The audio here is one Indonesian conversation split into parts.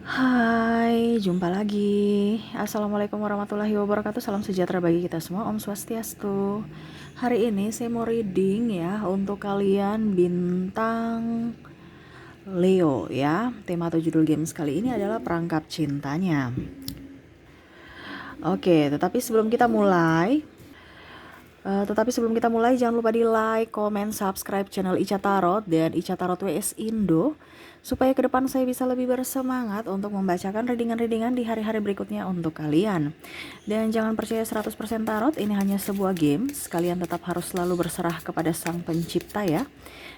Hai, jumpa lagi. Assalamualaikum warahmatullahi wabarakatuh. Salam sejahtera bagi kita semua. Om Swastiastu. Hari ini saya mau reading ya untuk kalian bintang Leo ya. Tema atau judul games kali ini adalah perangkap cintanya. Oke, tetapi sebelum kita mulai jangan lupa di like, comment, subscribe channel Ica Tarot dan Ica Tarot WS Indo supaya ke depan saya bisa lebih bersemangat untuk membacakan readingan-readingan di hari-hari berikutnya untuk kalian. Dan jangan percaya 100% tarot, ini hanya sebuah games. Kalian tetap harus selalu berserah kepada Sang Pencipta ya.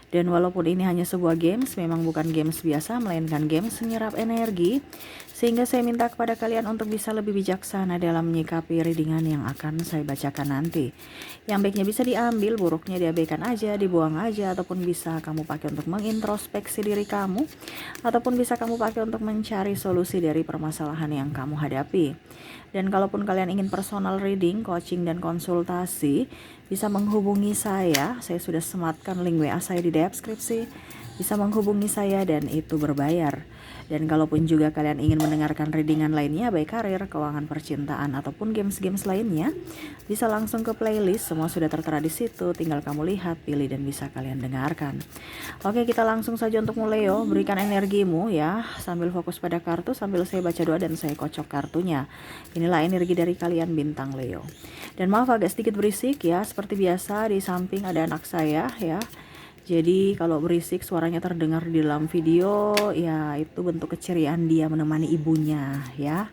Dan walaupun ini hanya sebuah games, memang bukan games biasa, melainkan games menyerap energi. Sehingga saya minta kepada kalian untuk bisa lebih bijaksana dalam menyikapi readingan yang akan saya bacakan nanti. Yang baiknya bisa diambil, buruknya diabaikan aja, dibuang aja, ataupun bisa kamu pakai untuk mengintrospeksi diri kamu, ataupun bisa kamu pakai untuk mencari solusi dari permasalahan yang kamu hadapi. Dan kalaupun kalian ingin personal reading, coaching, dan konsultasi, bisa menghubungi saya sudah sematkan link WA saya di deskripsi. Bisa menghubungi saya dan itu berbayar. Dan kalaupun juga kalian ingin mendengarkan readingan lainnya, baik karir, keuangan, percintaan, ataupun games-games lainnya, bisa langsung ke playlist, semua sudah tertera di situ, tinggal kamu lihat, pilih, dan bisa kalian dengarkan. Oke, kita langsung saja untuk mulai yo. Berikan energimu ya, sambil fokus pada kartu, sambil saya baca doa dan saya kocok kartunya. Inilah energi dari kalian bintang Leo. Dan maaf agak sedikit berisik ya, seperti biasa di samping ada anak saya ya. Jadi kalau berisik suaranya terdengar di dalam video, ya itu bentuk keceriaan dia menemani ibunya ya.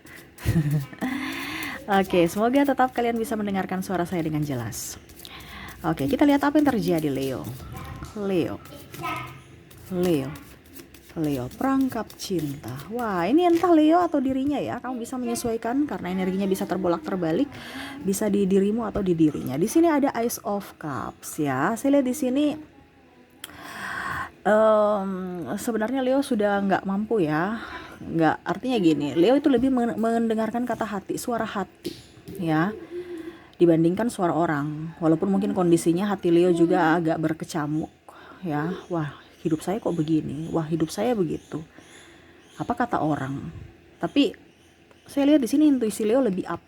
Oke, semoga tetap kalian bisa mendengarkan suara saya dengan jelas. Oke, kita lihat apa yang terjadi Leo. Leo, perangkap cinta. Wah, ini entah Leo atau dirinya ya. Kamu bisa menyesuaikan karena energinya bisa terbolak-terbalik, bisa di dirimu atau di dirinya. Di sini ada Ace of Cups ya. Saya lihat di sini sebenarnya Leo sudah nggak mampu ya. Nggak, artinya gini, Leo itu lebih mendengarkan kata hati, suara hati ya, dibandingkan suara orang. Walaupun mungkin kondisinya hati Leo juga agak berkecamuk ya. Wah, hidup saya kok begini, wah hidup saya begitu, apa kata orang. Tapi saya lihat di sini intuisi Leo lebih up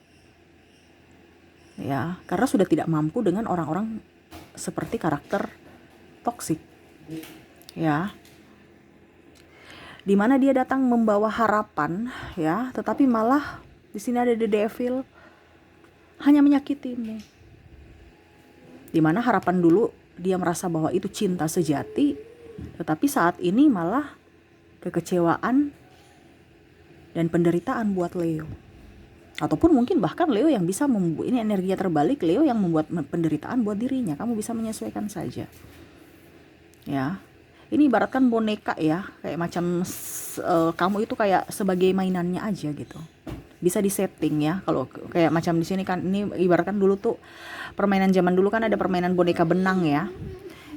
ya, karena sudah tidak mampu dengan orang-orang seperti karakter toksik ya, dimana dia datang membawa harapan ya, tetapi malah di sini ada the devil hanya menyakitimu. Dimana harapan dulu dia merasa bahwa itu cinta sejati, tetapi saat ini malah kekecewaan dan penderitaan buat Leo. Ataupun mungkin bahkan Leo yang bisa membuat, ini energinya terbalik, Leo yang membuat penderitaan buat dirinya. Kamu bisa menyesuaikan saja ya. Ini ibaratkan boneka ya, kayak macam kamu itu kayak sebagai mainannya aja gitu. Bisa disetting ya. Kalau kayak macam di sini kan, ini ibaratkan dulu tuh permainan zaman dulu kan ada permainan boneka benang ya.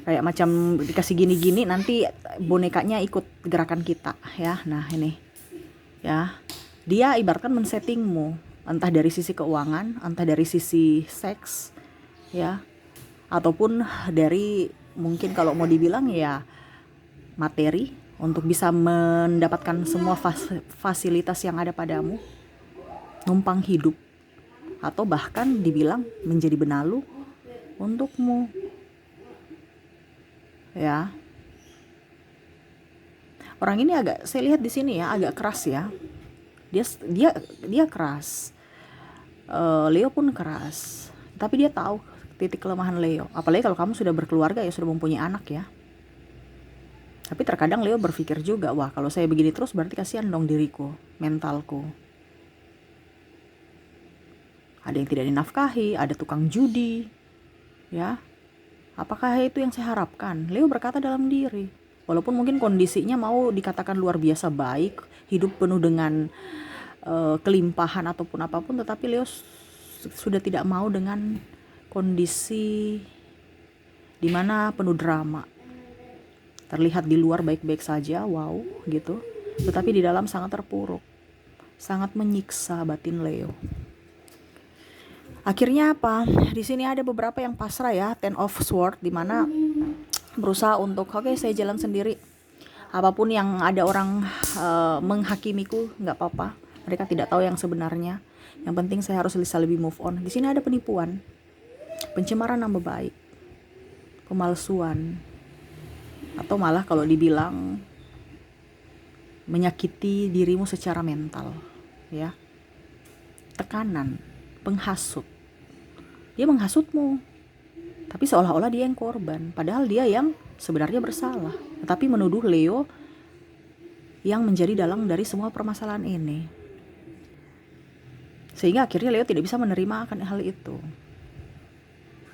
Kayak macam dikasih gini-gini nanti bonekanya ikut gerakan kita ya. Nah, ini ya. Dia ibaratkan men-settingmu, entah dari sisi keuangan, entah dari sisi seks ya, ataupun dari mungkin kalau mau dibilang ya materi untuk bisa mendapatkan semua fasilitas yang ada padamu, numpang hidup, atau bahkan dibilang menjadi benalu untukmu ya. Orang ini agak, saya lihat di sini ya, agak keras ya. Dia keras. Leo pun keras. Tapi dia tahu titik kelemahan Leo. Apalagi kalau kamu sudah berkeluarga ya, sudah mempunyai anak ya. Tapi terkadang Leo berpikir juga, wah kalau saya begini terus berarti kasihan dong diriku, mentalku. Ada yang tidak dinafkahi, ada tukang judi, ya. Apakah itu yang saya harapkan? Leo berkata dalam diri. Walaupun mungkin kondisinya mau dikatakan luar biasa baik, hidup penuh dengan kelimpahan ataupun apapun, tetapi Leo sudah tidak mau dengan kondisi dimana penuh drama. Terlihat di luar baik-baik saja, wow gitu, tetapi di dalam sangat terpuruk, sangat menyiksa batin Leo. Akhirnya apa? Di sini ada beberapa yang pasrah ya, Ten of Swords, dimana berusaha untuk oke, saya jalan sendiri. Apapun yang ada orang menghakimiku, nggak apa-apa. Mereka tidak tahu yang sebenarnya. Yang penting saya harus bisa lebih move on. Di sini ada penipuan, pencemaran nama baik, pemalsuan, atau malah kalau dibilang menyakiti dirimu secara mental, ya. Tekanan, penghasut. Dia menghasutmu, tapi seolah-olah dia yang korban, padahal dia yang sebenarnya bersalah. Tetapi menuduh Leo yang menjadi dalang dari semua permasalahan ini. Sehingga akhirnya Leo tidak bisa menerima akan hal itu.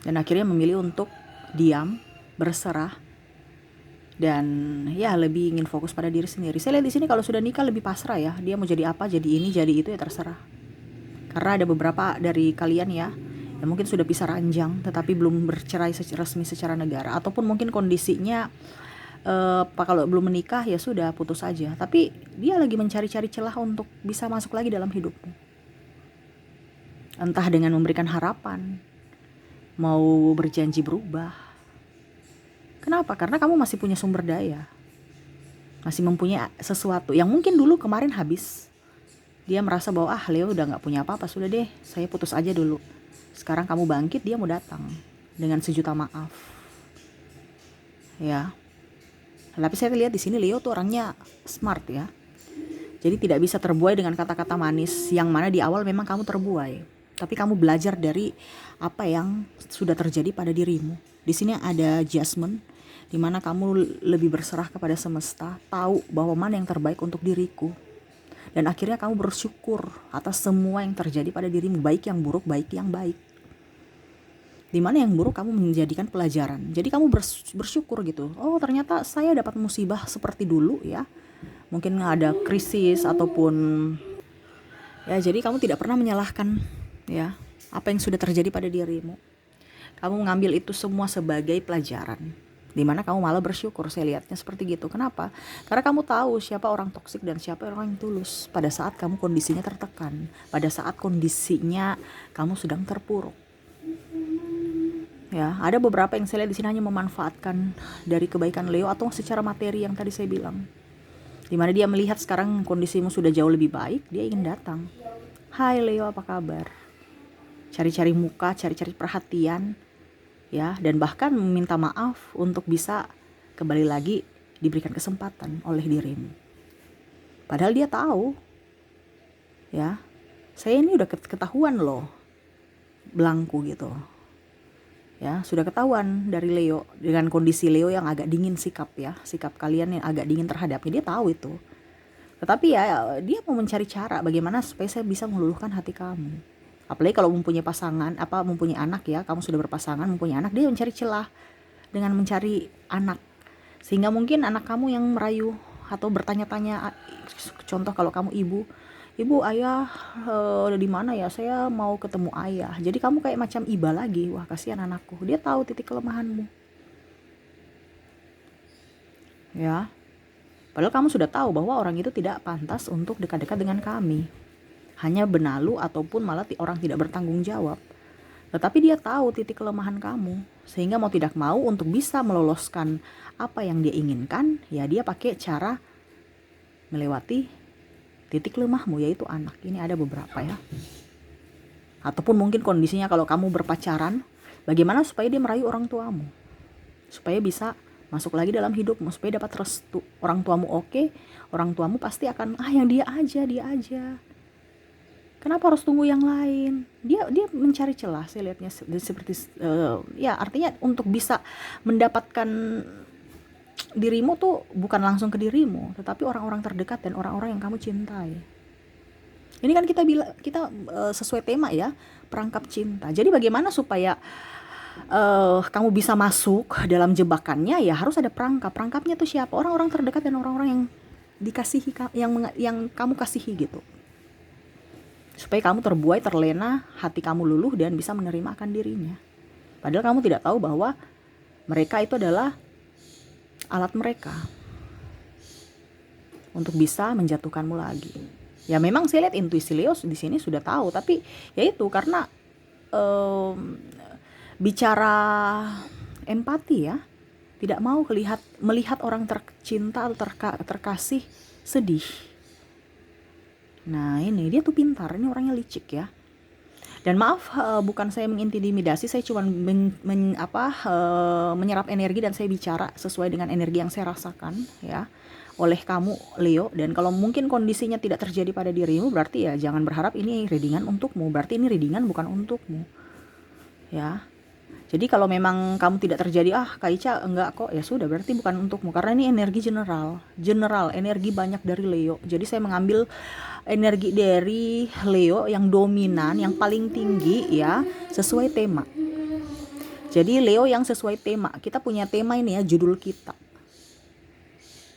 Dan akhirnya memilih untuk diam, berserah, dan ya lebih ingin fokus pada diri sendiri. Saya lihat di sini kalau sudah nikah lebih pasrah ya. Dia mau jadi apa, jadi ini, jadi itu ya terserah. Karena ada beberapa dari kalian ya yang mungkin sudah pisah ranjang tetapi belum bercerai resmi secara negara, ataupun mungkin kondisinya kalau belum menikah ya sudah putus aja, tapi dia lagi mencari-cari celah untuk bisa masuk lagi dalam hidupmu. Entah dengan memberikan harapan, mau berjanji berubah. Kenapa? Karena kamu masih punya sumber daya, masih mempunyai sesuatu yang mungkin dulu kemarin habis. Dia merasa bahwa Leo udah gak punya apa-apa, sudah deh saya putus aja dulu. Sekarang kamu bangkit, dia mau datang dengan sejuta maaf, ya. Tapi saya lihat di sini Leo tuh orangnya smart ya. Jadi tidak bisa terbuai dengan kata-kata manis yang mana di awal memang kamu terbuai. Tapi kamu belajar dari apa yang sudah terjadi pada dirimu. Di sini ada adjustment, di mana kamu lebih berserah kepada semesta, tahu bahwa mana yang terbaik untuk diriku. Dan akhirnya kamu bersyukur atas semua yang terjadi pada dirimu, baik yang buruk, baik yang baik. Dimana yang buruk kamu menjadikan pelajaran. Jadi kamu bersyukur gitu. Oh ternyata saya dapat musibah seperti dulu ya. Mungkin ada krisis ataupun ya, jadi kamu tidak pernah menyalahkan ya apa yang sudah terjadi pada dirimu. Kamu mengambil itu semua sebagai pelajaran. Dimana kamu malah bersyukur, saya lihatnya seperti gitu. Kenapa? Karena kamu tahu siapa orang toksik dan siapa orang yang tulus. Pada saat kamu kondisinya tertekan, pada saat kondisinya kamu sedang terpuruk. Ya, ada beberapa yang saya lihat di sini hanya memanfaatkan dari kebaikan Leo atau secara materi yang tadi saya bilang. Dimana dia melihat sekarang kondisimu sudah jauh lebih baik, dia ingin datang. Hai Leo, apa kabar? Cari-cari muka, cari-cari perhatian, ya, dan bahkan meminta maaf untuk bisa kembali lagi diberikan kesempatan oleh dirimu. Padahal dia tahu, ya, saya ini udah ketahuan loh, belangku gitu. Ya, sudah ketahuan dari Leo dengan kondisi Leo yang agak dingin sikap kalian yang agak dingin terhadapnya, dia tahu itu. Tetapi ya dia mau mencari cara bagaimana supaya saya bisa meluluhkan hati kamu. Apalagi kalau mempunyai pasangan, mempunyai anak ya, kamu sudah berpasangan, mempunyai anak, dia mencari celah dengan mencari anak. Sehingga mungkin anak kamu yang merayu atau bertanya-tanya, contoh kalau kamu ibu ayah di mana ya, saya mau ketemu ayah. Jadi kamu kayak macam iba lagi, wah kasihan anakku, dia tahu titik kelemahanmu ya. Padahal kamu sudah tahu bahwa orang itu tidak pantas untuk dekat-dekat dengan kami, hanya benalu ataupun malah orang tidak bertanggung jawab. Tetapi dia tahu titik kelemahan kamu, sehingga mau tidak mau untuk bisa meloloskan apa yang dia inginkan, ya dia pakai cara melewati titik lemahmu, yaitu anak. Ini ada beberapa ya. Ataupun mungkin kondisinya kalau kamu berpacaran, bagaimana supaya dia merayu orang tuamu, supaya bisa masuk lagi dalam hidupmu, supaya dapat restu. Orang tuamu oke, orang tuamu pasti akan yang dia aja. Kenapa harus tunggu yang lain? Dia mencari celah, saya lihatnya seperti ya, artinya untuk bisa mendapatkan dirimu tuh bukan langsung ke dirimu, tetapi orang-orang terdekat dan orang-orang yang kamu cintai. Ini kan kita sesuai tema ya, perangkap cinta. Jadi bagaimana supaya kamu bisa masuk dalam jebakannya, ya harus ada perangkap. Perangkapnya tuh siapa? Orang-orang terdekat dan orang-orang yang dikasihi, yang kamu kasihi gitu. Supaya kamu terbuai, terlena, hati kamu luluh dan bisa menerima akan dirinya. Padahal kamu tidak tahu bahwa mereka itu adalah alat mereka untuk bisa menjatuhkanmu lagi. Ya memang saya lihat intuisi Leo di sini sudah tahu, tapi ya itu karena bicara empati ya, tidak mau melihat orang tercinta atau terkasih sedih. Nah ini dia tuh pintar, ini orangnya licik ya. Dan maaf, bukan saya mengintimidasi, saya cuma menyerap energi dan saya bicara sesuai dengan energi yang saya rasakan ya oleh kamu Leo. Dan kalau mungkin kondisinya tidak terjadi pada dirimu, berarti ya jangan berharap ini readingan untukmu, berarti ini readingan bukan untukmu ya. Jadi kalau memang kamu tidak terjadi, Kak Ica enggak kok, ya sudah berarti bukan untukmu, karena ini energi general, energi banyak dari Leo. Jadi saya mengambil energi dari Leo yang dominan, yang paling tinggi ya, sesuai tema. Jadi Leo yang sesuai tema, kita punya tema ini ya, judul kita.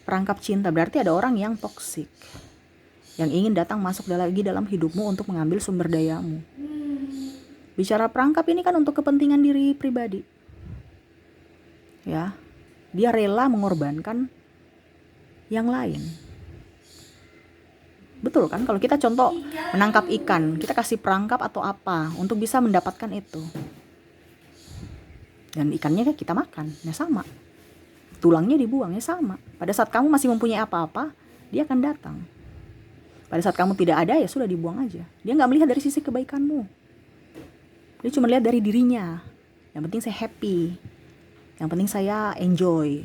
Perangkap cinta, berarti ada orang yang toksik, yang ingin datang masuk lagi dalam hidupmu untuk mengambil sumber dayamu. Bicara perangkap ini kan untuk kepentingan diri pribadi. Ya. Dia rela mengorbankan yang lain. Betul kan? Kalau kita contoh menangkap ikan, kita kasih perangkap atau apa untuk bisa mendapatkan itu. Dan ikannya kita makan, ya sama. Tulangnya dibuang, ya sama. Pada saat kamu masih mempunyai apa-apa, dia akan datang. Pada saat kamu tidak ada, ya sudah dibuang aja. Dia nggak melihat dari sisi kebaikanmu. Dia cuma lihat dari dirinya. Yang penting saya happy. Yang penting saya enjoy.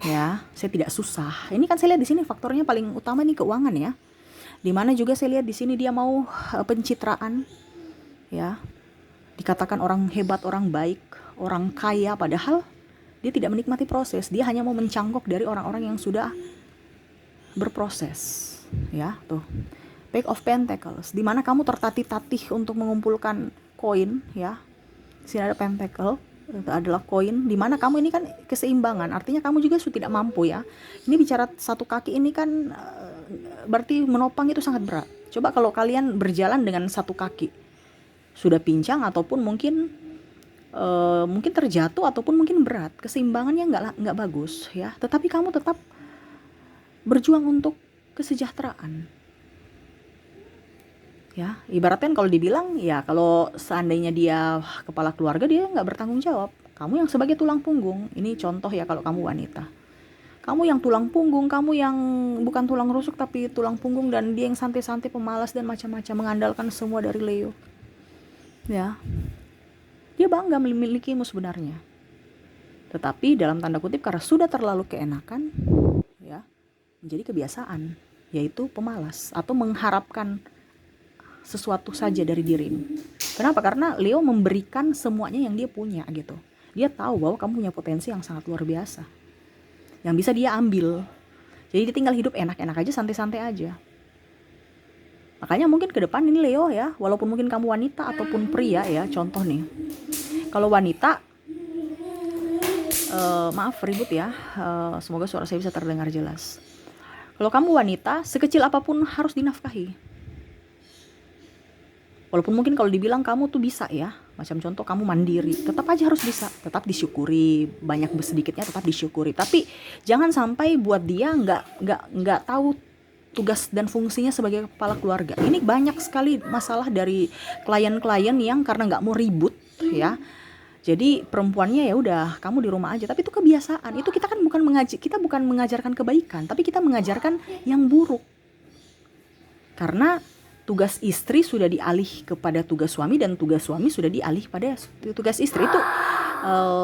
Ya, saya tidak susah. Ini kan saya lihat di sini faktornya paling utama nih keuangan ya. Dimana juga saya lihat di sini dia mau pencitraan. Ya. Dikatakan orang hebat, orang baik, orang kaya, padahal dia tidak menikmati proses. Dia hanya mau mencangkok dari orang-orang yang sudah berproses. Ya, tuh. Page of Pentacles, di mana kamu tertatih-tatih untuk mengumpulkan koin ya. Di sini ada pentacle, itu adalah koin, di mana kamu ini kan keseimbangan, artinya kamu juga sudah tidak mampu ya. Ini bicara satu kaki ini kan berarti menopang itu sangat berat. Coba kalau kalian berjalan dengan satu kaki sudah pincang ataupun mungkin terjatuh ataupun mungkin berat, keseimbangannya nggak bagus ya. Tetapi kamu tetap berjuang untuk kesejahteraan. Ya, ibaratnya kalau dibilang ya, kalau seandainya dia kepala keluarga, dia nggak bertanggung jawab. Kamu yang sebagai tulang punggung, ini contoh ya kalau kamu wanita. Kamu yang tulang punggung, kamu yang bukan tulang rusuk tapi tulang punggung, dan dia yang santai-santai, pemalas dan macam-macam, mengandalkan semua dari Leo. Ya, dia bangga memilikimu sebenarnya. Tetapi dalam tanda kutip karena sudah terlalu keenakan, ya, menjadi kebiasaan, yaitu pemalas atau mengharapkan sesuatu saja dari dirimu. Kenapa? Karena Leo memberikan semuanya yang dia punya gitu. Dia tahu bahwa kamu punya potensi yang sangat luar biasa, yang bisa dia ambil. Jadi dia tinggal hidup enak-enak aja, santai-santai aja. Makanya mungkin ke depan ini Leo ya, walaupun mungkin kamu wanita ataupun pria ya, contoh nih. Kalau wanita, maaf ribut ya, semoga suara saya bisa terdengar jelas. Kalau kamu wanita, sekecil apapun harus dinafkahi. Walaupun mungkin kalau dibilang kamu tuh bisa ya, macam contoh kamu mandiri, tetap aja harus bisa, tetap disyukuri, banyak sedikitnya tetap disyukuri. Tapi jangan sampai buat dia nggak tahu tugas dan fungsinya sebagai kepala keluarga. Ini banyak sekali masalah dari klien-klien yang karena nggak mau ribut ya. Jadi perempuannya ya udah kamu di rumah aja, tapi itu kebiasaan. Itu kita kan bukan mengajarkan kebaikan, tapi kita mengajarkan yang buruk. Karena tugas istri sudah dialih kepada tugas suami dan tugas suami sudah dialih pada tugas istri. Itu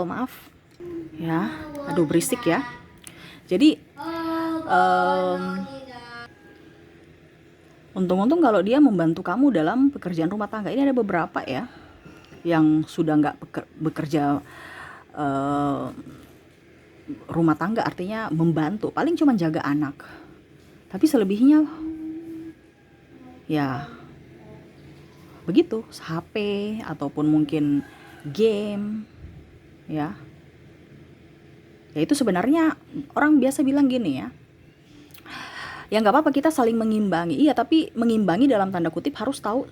maaf ya, aduh berisik ya. Jadi untung-untung kalau dia membantu kamu dalam pekerjaan rumah tangga. Ini ada beberapa ya yang sudah nggak bekerja rumah tangga, artinya membantu, paling cuma jaga anak. Tapi selebihnya ya begitu, HP ataupun mungkin game ya. Ya itu sebenarnya orang biasa bilang gini ya, ya nggak apa-apa kita saling mengimbangi. Iya, tapi mengimbangi dalam tanda kutip harus tahu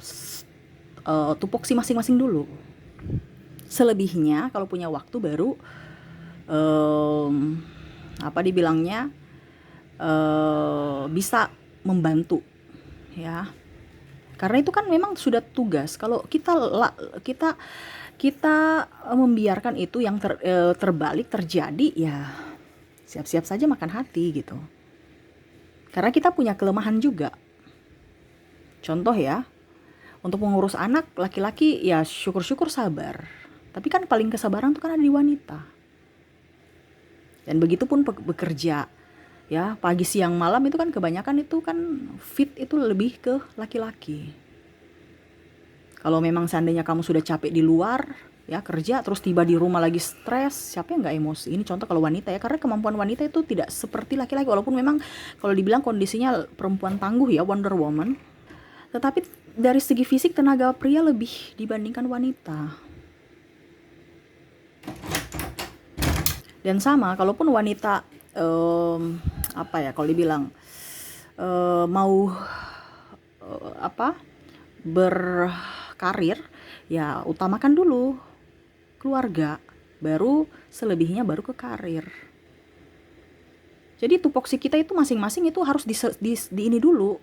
tupoksi masing-masing dulu. Selebihnya kalau punya waktu baru bisa membantu ya. Karena itu kan memang sudah tugas. Kalau kita membiarkan itu yang terbalik terjadi, ya siap-siap saja makan hati gitu. Karena kita punya kelemahan juga. Contoh ya, untuk mengurus anak laki-laki ya syukur-syukur sabar. Tapi kan paling kesabaran itu kan ada di wanita. Dan begitu pun bekerja. Ya, pagi siang malam itu kan kebanyakan itu kan fit itu lebih ke laki-laki. Kalau memang seandainya kamu sudah capek di luar, ya kerja, terus tiba di rumah lagi stres, siapa yang nggak emosi? Ini contoh kalau wanita ya, karena kemampuan wanita itu tidak seperti laki-laki. Walaupun memang kalau dibilang kondisinya perempuan tangguh ya, Wonder Woman. Tetapi dari segi fisik tenaga pria lebih dibandingkan wanita. Dan sama, kalaupun wanita kalau dibilang mau berkarir, ya utamakan dulu keluarga, baru selebihnya baru ke karir. Jadi tupoksi kita itu masing-masing itu harus di ini dulu,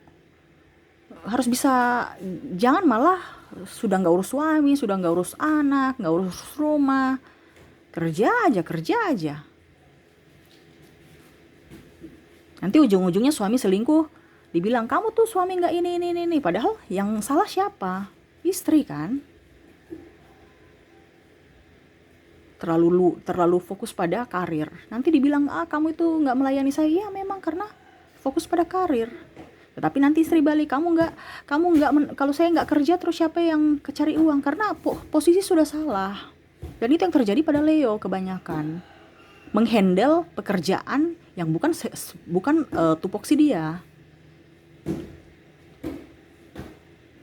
harus bisa, jangan malah sudah nggak urus suami, sudah nggak urus anak, nggak urus rumah, kerja aja. Nanti ujung-ujungnya suami selingkuh, dibilang kamu tuh suami nggak ini. Padahal yang salah siapa? Istri kan. Terlalu fokus pada karir. Nanti dibilang kamu itu nggak melayani saya. Ya memang karena fokus pada karir. Tetapi nanti istri balik, kamu nggak kalau saya nggak kerja terus siapa yang cari uang? Karena posisi sudah salah. Dan itu yang terjadi pada Leo kebanyakan. Menghandle pekerjaan yang bukan tupoksi dia.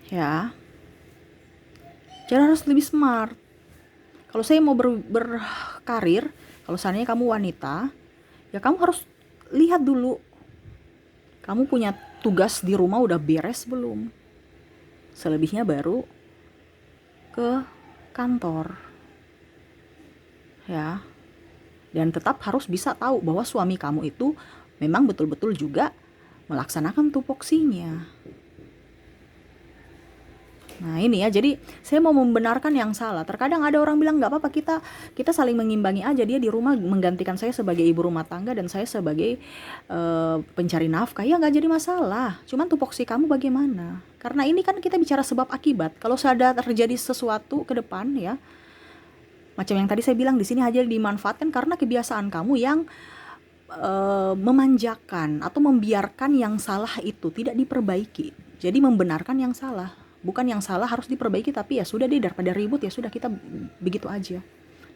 Ya. Jadi harus lebih smart. Kalau saya mau berkarir, kalau seandainya kamu wanita, ya kamu harus lihat dulu. Kamu punya tugas di rumah udah beres belum? Selebihnya baru ke kantor. Ya. Dan tetap harus bisa tahu bahwa suami kamu itu memang betul-betul juga melaksanakan tupoksinya. Nah ini ya, jadi saya mau membenarkan yang salah. Terkadang ada orang bilang nggak apa-apa, kita saling mengimbangi aja. Dia di rumah menggantikan saya sebagai ibu rumah tangga dan saya sebagai pencari nafkah. Ya nggak jadi masalah. Cuman tupoksi kamu bagaimana? Karena ini kan kita bicara sebab akibat. Kalau sudah terjadi sesuatu ke depan ya, macam yang tadi saya bilang, di sini aja dimanfaatkan karena kebiasaan kamu yang memanjakan atau membiarkan yang salah itu tidak diperbaiki. Jadi membenarkan yang salah. Bukan yang salah harus diperbaiki, tapi ya sudah deh, daripada ribut ya sudah kita begitu aja.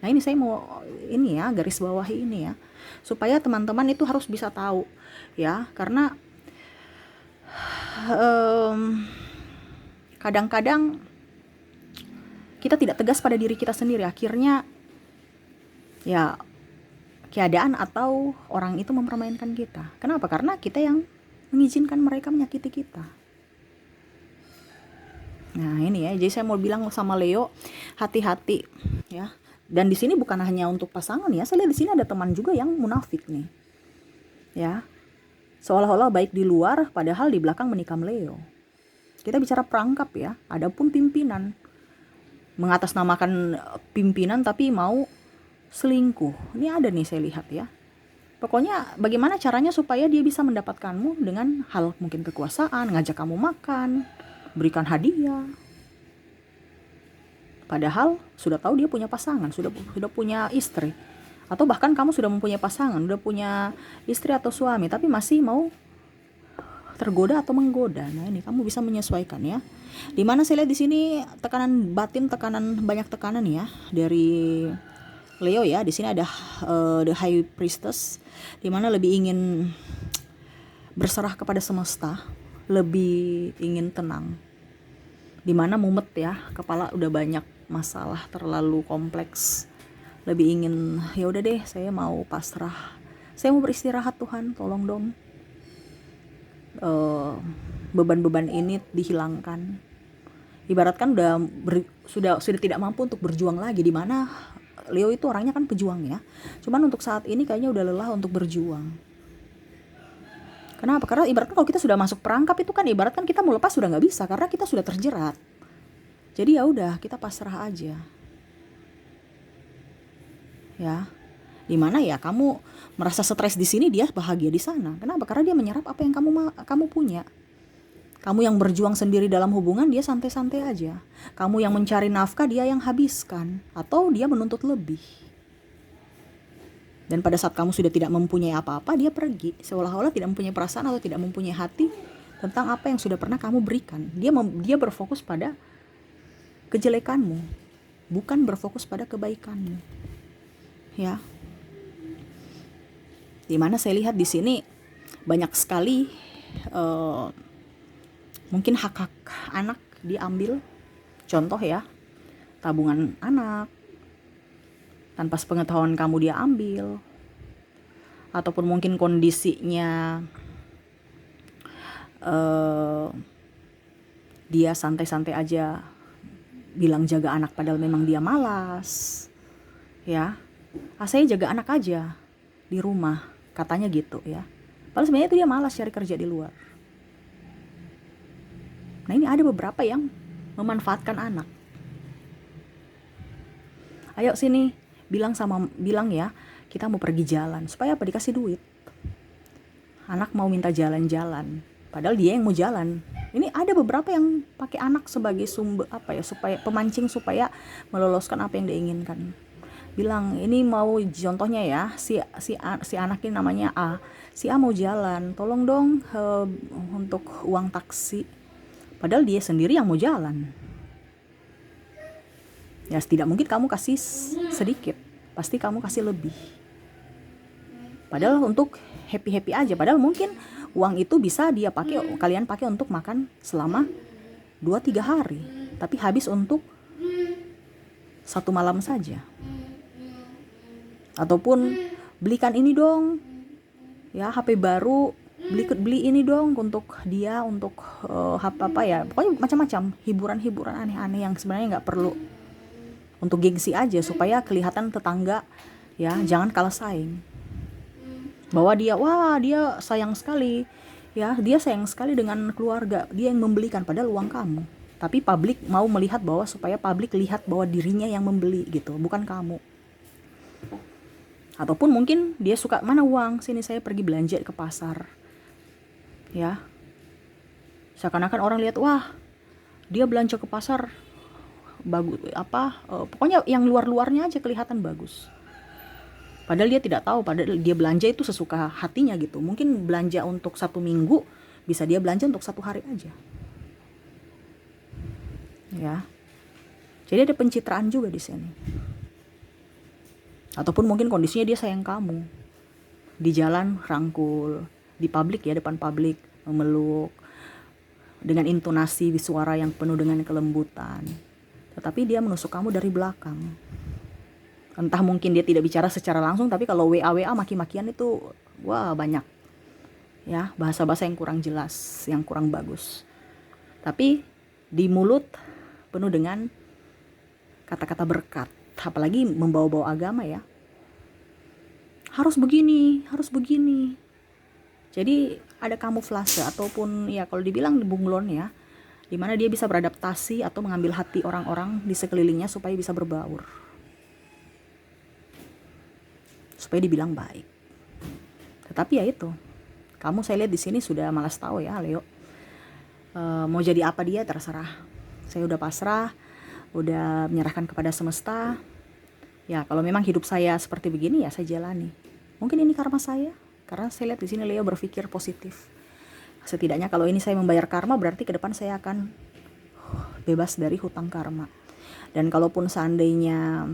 Nah ini saya mau ini ya, garis bawahi ini ya, supaya teman-teman itu harus bisa tahu ya, karena kadang-kadang kita tidak tegas pada diri kita sendiri, akhirnya ya keadaan atau orang itu mempermainkan kita. Kenapa? Karena kita yang mengizinkan mereka menyakiti kita. Nah ini ya, jadi saya mau bilang sama Leo, hati-hati ya. Dan di sini bukan hanya untuk pasangan ya, saya lihat di sini ada teman juga yang munafik nih, ya. Seolah-olah baik di luar, padahal di belakang menikam Leo. Kita bicara perangkap ya. Adapun pimpinan, mengatasnamakan pimpinan tapi mau selingkuh. Ini ada nih saya lihat ya. Pokoknya bagaimana caranya supaya dia bisa mendapatkanmu dengan hal mungkin kekuasaan, ngajak kamu makan, berikan hadiah. Padahal sudah tahu dia punya pasangan, sudah punya istri. Atau bahkan kamu sudah mempunyai pasangan, sudah punya istri atau suami, tapi masih mau tergoda atau menggoda. Nah ini kamu bisa menyesuaikan ya. Dimana saya lihat di sini tekanan batin, banyak tekanan ya dari Leo ya. Di sini ada the High Priestess, dimana lebih ingin berserah kepada semesta, lebih ingin tenang. Dimana mumet ya, kepala udah banyak masalah, terlalu kompleks, lebih ingin ya udah deh, saya mau pasrah, saya mau beristirahat, Tuhan tolong dong beban-beban ini dihilangkan. Ibaratkan sudah tidak mampu untuk berjuang lagi. Dimana Leo itu orangnya kan pejuang ya, cuman untuk saat ini kayaknya udah lelah untuk berjuang. Kenapa? Karena ibaratkan kalau kita sudah masuk perangkap itu kan ibaratkan kita mau lepas sudah nggak bisa karena kita sudah terjerat. Jadi ya udah, kita pasrah aja. Ya. Dimana ya kamu merasa stres di sini, dia bahagia di sana. Kenapa? Karena dia menyerap apa yang kamu punya. Kamu yang berjuang sendiri dalam hubungan, dia santai-santai aja. Kamu yang mencari nafkah, dia yang habiskan. Atau dia menuntut lebih. Dan pada saat kamu sudah tidak mempunyai apa-apa, dia pergi. Seolah-olah tidak mempunyai perasaan atau tidak mempunyai hati tentang apa yang sudah pernah kamu berikan. Dia berfokus pada kejelekanmu, bukan berfokus pada kebaikanmu. Ya. Dimana saya lihat di sini banyak sekali mungkin hak-hak anak diambil. Contoh ya, tabungan anak tanpa sepengetahuan kamu dia ambil. Ataupun mungkin kondisinya dia santai-santai aja bilang jaga anak padahal memang dia malas. Ya, saya jaga anak aja di rumah, katanya gitu ya. Padahal sebenarnya itu dia malas cari kerja di luar. Nah, ini ada beberapa yang memanfaatkan anak. Ayo sini, bilang ya, kita mau pergi jalan. Supaya apa? Dikasih duit. Anak mau minta jalan-jalan, padahal dia yang mau jalan. Ini ada beberapa yang pakai anak sebagai sumber supaya pemancing, supaya meloloskan apa yang dia inginkan. Bilang ini mau, contohnya ya, si anak ini namanya A. Si A mau jalan, tolong dong untuk uang taksi. Padahal dia sendiri yang mau jalan. Ya tidak mungkin kamu kasih sedikit, pasti kamu kasih lebih. Padahal untuk happy-happy aja. Padahal mungkin uang itu bisa kalian pakai untuk makan selama 2-3 hari. Tapi habis untuk 1 malam saja. Ataupun belikan ini dong, ya HP baru, beli ini dong untuk dia, untuk pokoknya macam-macam hiburan aneh-aneh yang sebenarnya nggak perlu, untuk gengsi aja supaya kelihatan tetangga ya, jangan kalah saing, bahwa dia sayang sekali ya, dia sayang sekali dengan keluarga, dia yang membelikan padahal uang kamu. Tapi publik mau melihat supaya publik lihat bahwa dirinya yang membeli gitu, bukan kamu. Ataupun mungkin dia suka, mana uang, sini saya pergi belanja ke pasar. Ya. Seakan-akan orang lihat, wah, dia belanja ke pasar bagus, pokoknya yang luar-luarnya aja kelihatan bagus. Padahal dia tidak tahu, padahal dia belanja itu sesuka hatinya gitu. Mungkin belanja untuk 1 minggu, bisa dia belanja untuk 1 hari aja. Ya. Jadi ada pencitraan juga di sini. Ataupun mungkin kondisinya dia sayang kamu, di jalan rangkul, di publik ya, depan publik memeluk dengan intonasi suara yang penuh dengan kelembutan, tetapi dia menusuk kamu dari belakang. Entah mungkin dia tidak bicara secara langsung, tapi kalau WA maki-makian itu wah banyak ya, bahasa-bahasa yang kurang jelas, yang kurang bagus, tapi di mulut penuh dengan kata-kata berkat. Apalagi membawa-bawa agama ya, harus begini. Jadi ada kamuflase ataupun ya kalau dibilang bunglon ya, dimana dia bisa beradaptasi atau mengambil hati orang-orang di sekelilingnya supaya bisa berbaur, supaya dibilang baik. Tetapi ya itu, kamu saya lihat di sini sudah malas tahu ya Leo. Mau jadi apa dia terserah. Saya udah pasrah, udah menyerahkan kepada semesta. Ya kalau memang hidup saya seperti begini ya saya jalani. Mungkin ini karma saya, karena saya lihat di sini Leo berpikir positif. Setidaknya kalau ini saya membayar karma, berarti ke depan saya akan bebas dari hutang karma. Dan kalaupun seandainya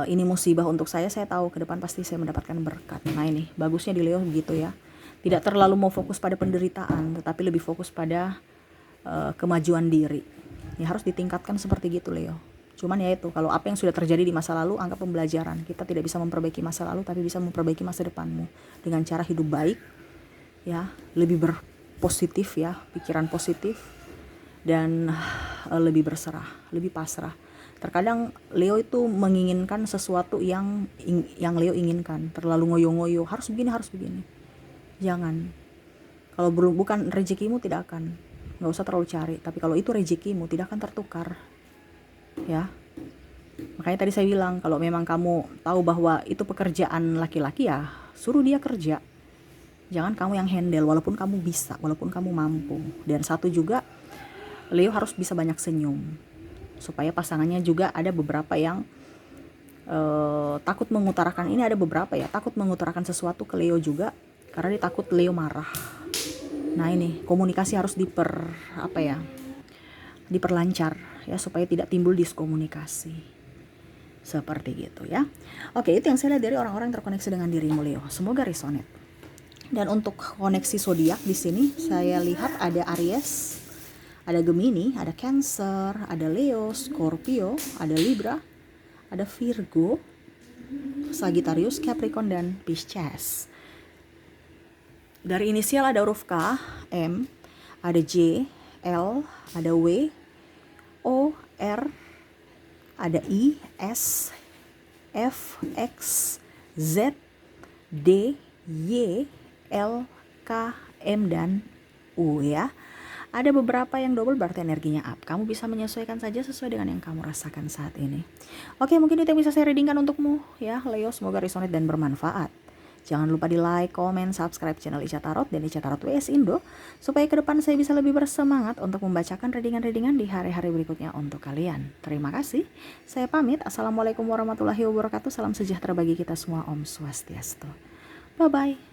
ini musibah untuk saya tahu ke depan pasti saya mendapatkan berkat. Nah ini bagusnya di Leo begitu ya. Tidak terlalu mau fokus pada penderitaan, tetapi lebih fokus pada kemajuan diri. Ya harus ditingkatkan seperti gitu Leo. Cuman ya itu, kalau apa yang sudah terjadi di masa lalu anggap pembelajaran. Kita tidak bisa memperbaiki masa lalu, tapi bisa memperbaiki masa depanmu dengan cara hidup baik ya, lebih berpositif ya, pikiran positif, dan lebih berserah, lebih pasrah. Terkadang Leo itu menginginkan sesuatu yang Leo inginkan, terlalu ngoyo-ngoyo, harus begini. Jangan. Kalau belum bukan rezekimu, tidak akan. Nggak usah terlalu cari. Tapi kalau itu rezekimu, tidak akan tertukar. Ya. Makanya tadi saya bilang, kalau memang kamu tahu bahwa itu pekerjaan laki-laki, ya suruh dia kerja. Jangan kamu yang handle, walaupun kamu bisa, walaupun kamu mampu. Dan satu juga, Leo harus bisa banyak senyum. Supaya pasangannya juga ada beberapa yang takut mengutarakan, ini ada beberapa ya, takut mengutarakan sesuatu ke Leo juga. Karena dia takut Leo marah. Nah ini, komunikasi harus diperlancar ya, supaya tidak timbul diskomunikasi. Seperti gitu ya. Oke, itu yang saya lihat dari orang-orang yang terkoneksi dengan dirimu Leo. Semoga resonate. Dan untuk koneksi zodiak di sini saya lihat ada Aries, ada Gemini, ada Cancer, ada Leo, Scorpio, ada Libra, ada Virgo, Sagittarius, Capricorn, dan Pisces. Dari inisial ada huruf K, M, ada J, L, ada W, O, R, ada I, S, F, X, Z, D, Y, L, K, M, dan U ya. Ada beberapa yang double berarti energinya up. Kamu bisa menyesuaikan saja sesuai dengan yang kamu rasakan saat ini. Oke, mungkin itu yang bisa saya readingkan untukmu ya Leo. Semoga resonate dan bermanfaat. Jangan lupa di like, comment, subscribe channel Ica Tarot dan Ica Tarot WS Indo, supaya ke depan saya bisa lebih bersemangat untuk membacakan readingan-readingan di hari-hari berikutnya untuk kalian. Terima kasih. Saya pamit. Assalamualaikum warahmatullahi wabarakatuh. Salam sejahtera bagi kita semua. Om Swastiastu. Bye-bye.